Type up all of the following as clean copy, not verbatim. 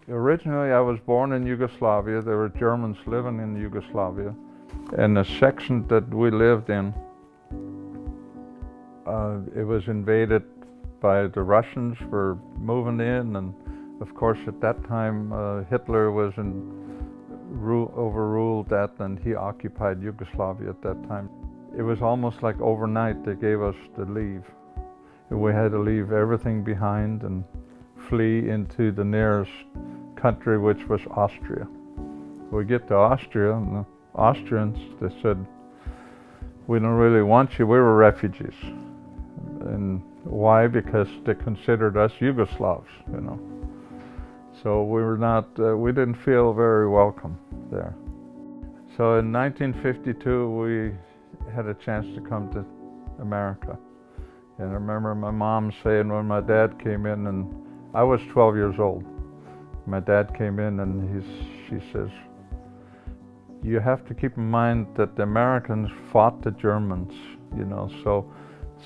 Originally, I was born in Yugoslavia. There were Germans living in Yugoslavia. And the section that we lived in, it was invaded by the Russians were moving in, and of course at that time Hitler was overruled that, and he occupied Yugoslavia at that time. It was almost like overnight they gave us the leave. We had to leave everything behind and flee into the nearest country, which was Austria. We get to Austria, and the Austrians, they said, "We don't really want you, we were refugees." And why? Because they considered us Yugoslavs, you know. So we were not, we didn't feel very welcome there. So in 1952, we had a chance to come to America. And I remember my mom saying when my dad came in, and I was 12 years old. My dad came in and she says, "You have to keep in mind that the Americans fought the Germans, you know, so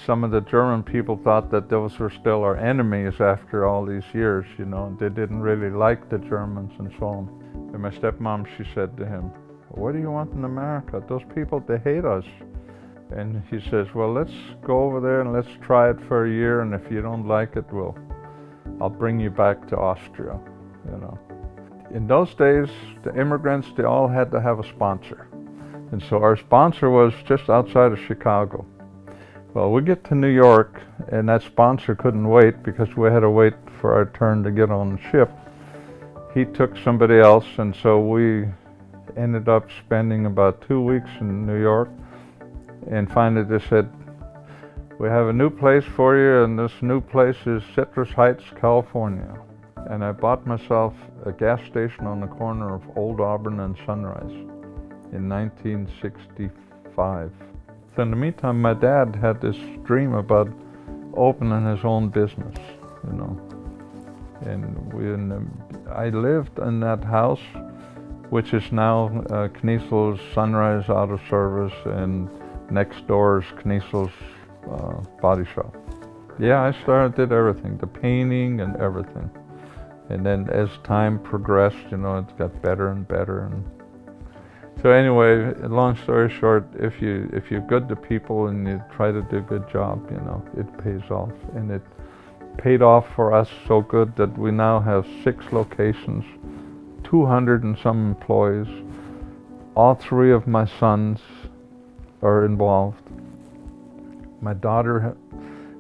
some of the German people thought that those were still our enemies after all these years, you know, and they didn't really like the Germans and so on." And my stepmom, she said to him, "What do you want in America? Those people, they hate us." And he says, "Well, let's go over there and let's try it for a year, and if you don't like it, I'll bring you back to Austria," you know. In those days, the immigrants, they all had to have a sponsor. And so our sponsor was just outside of Chicago. Well, we get to New York, and that sponsor couldn't wait because we had to wait for our turn to get on the ship. He took somebody else, and so we ended up spending about 2 weeks in New York. And finally they said, "We have a new place for you, and this new place is Citrus Heights, California." And I bought myself a gas station on the corner of Old Auburn and Sunrise in 1965. So in the meantime, my dad had this dream about opening his own business, you know. And I lived in that house, which is now Kniesel's Sunrise Auto Service, and next door is Kniesel's body shop. Yeah, I did everything, the painting and everything. And then as time progressed, you know, it got better and better. And so anyway, long story short, if you're good to people and you try to do a good job, you know, it pays off. And it paid off for us so good that we now have 6 locations, 200 and some employees. All 3 of my sons are involved. My daughter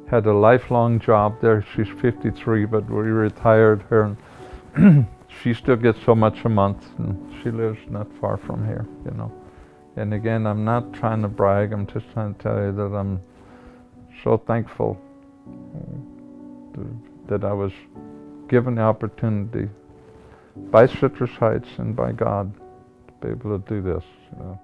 had a lifelong job there. She's 53, but we retired her, and she still gets so much a month, and she lives not far from here, you know. And again, I'm not trying to brag, I'm just trying to tell you that I'm so thankful that I was given the opportunity by Citrus Heights and by God to be able to do this, you know.